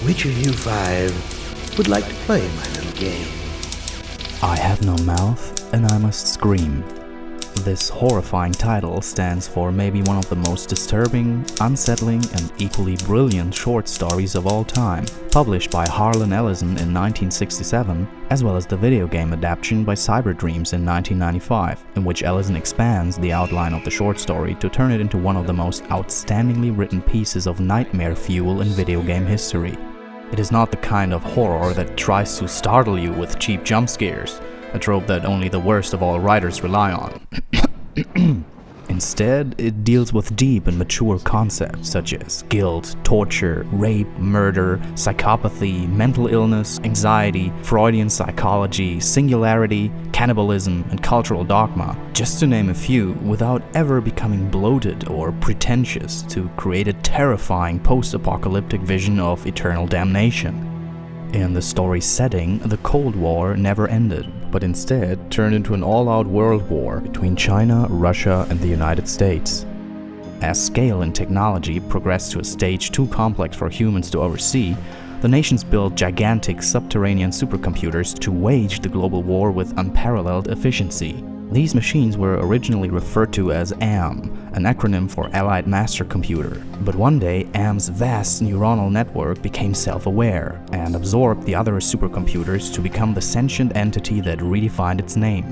which of you five would like to play my little game? I have no mouth, and I must scream. This horrifying title stands for maybe one of the most disturbing, unsettling, and equally brilliant short stories of all time, published by Harlan Ellison in 1967, as well as the video game adaptation by Cyberdreams in 1995, in which Ellison expands the outline of the short story to turn it into one of the most outstandingly written pieces of nightmare fuel in video game history. It is not the kind of horror that tries to startle you with cheap jump scares, a trope that only the worst of all writers rely on. Instead, it deals with deep and mature concepts such as guilt, torture, rape, murder, psychopathy, mental illness, anxiety, Freudian psychology, singularity, cannibalism, and cultural dogma, just to name a few, without ever becoming bloated or pretentious to create a terrifying post-apocalyptic vision of eternal damnation. In the story's setting, the Cold War never ended, but instead turned into an all-out world war between China, Russia, and the United States. As scale and technology progressed to a stage too complex for humans to oversee, the nations built gigantic subterranean supercomputers to wage the global war with unparalleled efficiency. These machines were originally referred to as AM, an acronym for Allied Mastercomputer, but one day AM's vast neuronal network became self-aware and absorbed the other supercomputers to become the sentient entity that redefined its name.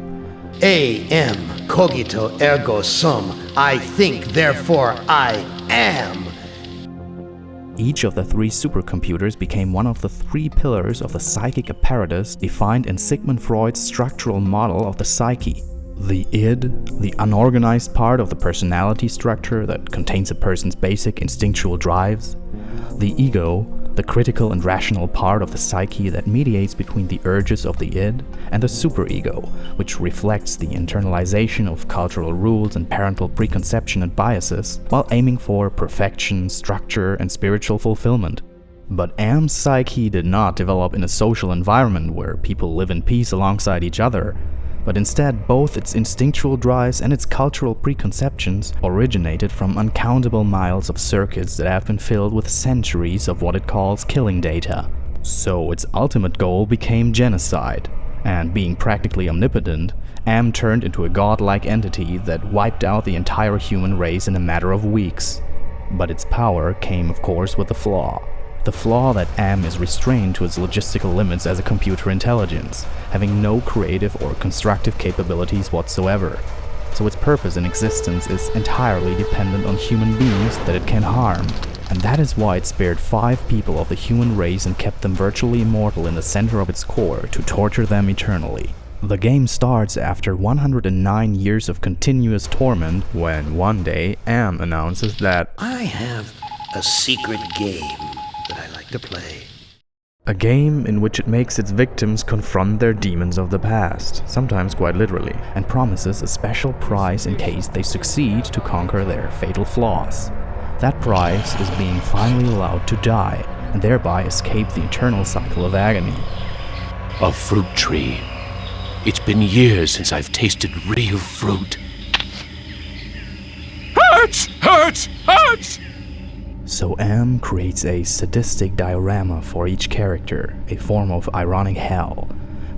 AM, cogito ergo sum, I think, therefore I am. Each of the three supercomputers became one of the three pillars of the psychic apparatus defined in Sigmund Freud's structural model of the psyche. The id, the unorganized part of the personality structure that contains a person's basic instinctual drives. The ego, the critical and rational part of the psyche that mediates between the urges of the id, and the superego, which reflects the internalization of cultural rules and parental preconception and biases, while aiming for perfection, structure, and spiritual fulfillment. But AM's psyche did not develop in a social environment where people live in peace alongside each other, but instead both its instinctual drives and its cultural preconceptions originated from uncountable miles of circuits that have been filled with centuries of what it calls killing data. So its ultimate goal became genocide, and being practically omnipotent, AM turned into a godlike entity that wiped out the entire human race in a matter of weeks. But its power came, of course, with a flaw. The flaw that AM is restrained to its logistical limits as a computer intelligence, having no creative or constructive capabilities whatsoever. So its purpose in existence is entirely dependent on human beings that it can harm. And that is why it spared 5 people of the human race and kept them virtually immortal in the center of its core to torture them eternally. The game starts after 109 years of continuous torment when one day AM announces that I have a secret game that I like to play. A game in which it makes its victims confront their demons of the past, sometimes quite literally, and promises a special prize in case they succeed to conquer their fatal flaws. That prize is being finally allowed to die, and thereby escape the eternal cycle of agony. A fruit tree. It's been years since I've tasted real fruit. Hurts! Hurts! Hurts! So AM creates a sadistic diorama for each character, a form of ironic hell.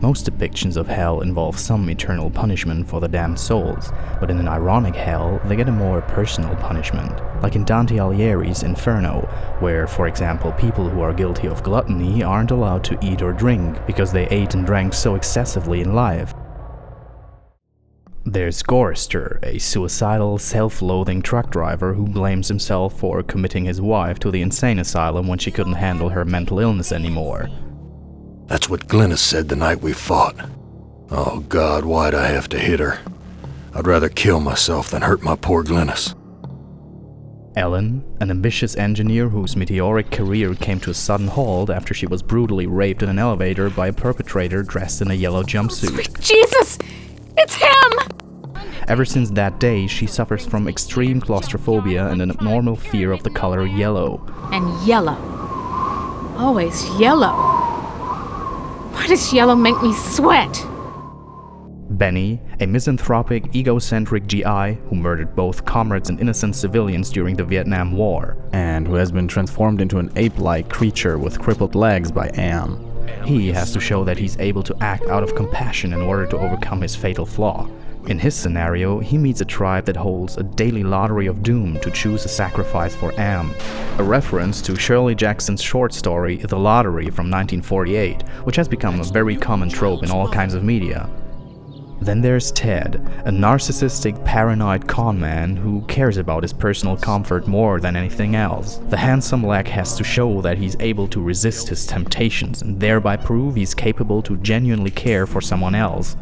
Most depictions of hell involve some eternal punishment for the damned souls, but in an ironic hell, they get a more personal punishment, like in Dante Alighieri's Inferno, where, for example, people who are guilty of gluttony aren't allowed to eat or drink because they ate and drank so excessively in life. There's Gorrister, a suicidal, self-loathing truck driver who blames himself for committing his wife to the insane asylum when she couldn't handle her mental illness anymore. That's what Glennis said the night we fought. Oh God, why'd I have to hit her? I'd rather kill myself than hurt my poor Glennis. Ellen, an ambitious engineer whose meteoric career came to a sudden halt after she was brutally raped in an elevator by a perpetrator dressed in a yellow jumpsuit. Sweet Jesus! It's him! Ever since that day, she suffers from extreme claustrophobia and an abnormal fear of the color yellow. And yellow. Always yellow. Why does yellow make me sweat? Benny, a misanthropic, egocentric GI who murdered both comrades and innocent civilians during the Vietnam War, and who has been transformed into an ape-like creature with crippled legs by Am. He has to show that he's able to act out of compassion in order to overcome his fatal flaw. In his scenario, he meets a tribe that holds a daily lottery of doom to choose a sacrifice for Am, a reference to Shirley Jackson's short story The Lottery from 1948, which has become a very common trope in all kinds of media. Then there's Ted, a narcissistic, paranoid conman who cares about his personal comfort more than anything else. The handsome leg has to show that he's able to resist his temptations and thereby prove he's capable to genuinely care for someone else.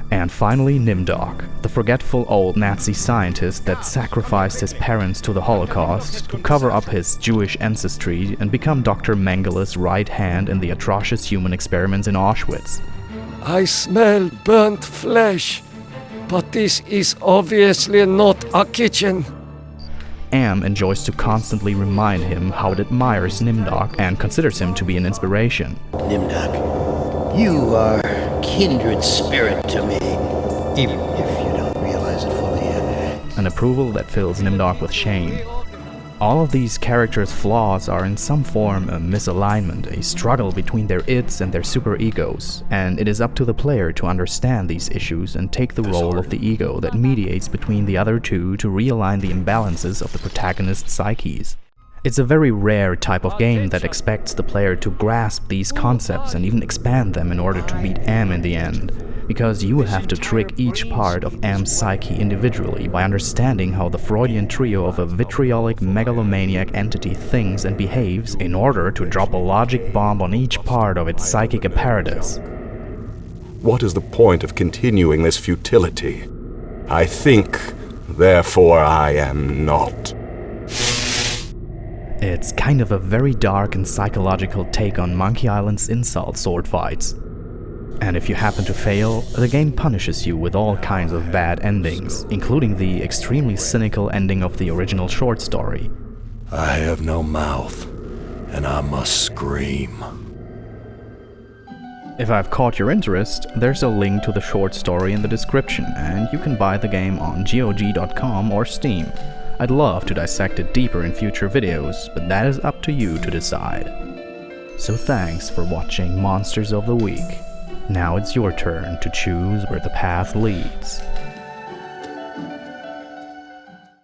And finally, Nimdok, the forgetful old Nazi scientist that sacrificed his parents to the Holocaust to cover up his Jewish ancestry and become Dr. Mengele's right hand in the atrocious human experiments in Auschwitz. I smell burnt flesh, but this is obviously not a kitchen. Am enjoys to constantly remind him how it admires Nimdok and considers him to be an inspiration. Nimdok, you are kindred spirit to me, even if you don't realize it fully yet. An approval that fills Nimdok with shame. All of these characters' flaws are in some form a misalignment, a struggle between their ids and their superegos, and it is up to the player to understand these issues and take the role of the ego that mediates between the other two to realign the imbalances of the protagonist's psyches. It's a very rare type of game that expects the player to grasp these concepts and even expand them in order to beat Am in the end, because you have to trick each part of Am's psyche individually by understanding how the Freudian trio of a vitriolic megalomaniac entity thinks and behaves in order to drop a logic bomb on each part of its psychic apparatus. What is the point of continuing this futility? I think, therefore I am not. It's kind of a very dark and psychological take on Monkey Island's insult sword fights. And if you happen to fail, the game punishes you with all kinds of bad endings, including the extremely cynical ending of the original short story. I have no mouth, and I must scream. If I've caught your interest, there's a link to the short story in the description, and you can buy the game on GOG.com or Steam. I'd love to dissect it deeper in future videos, but that is up to you to decide. So thanks for watching Monsters of the Week. Now it's your turn to choose where the path leads.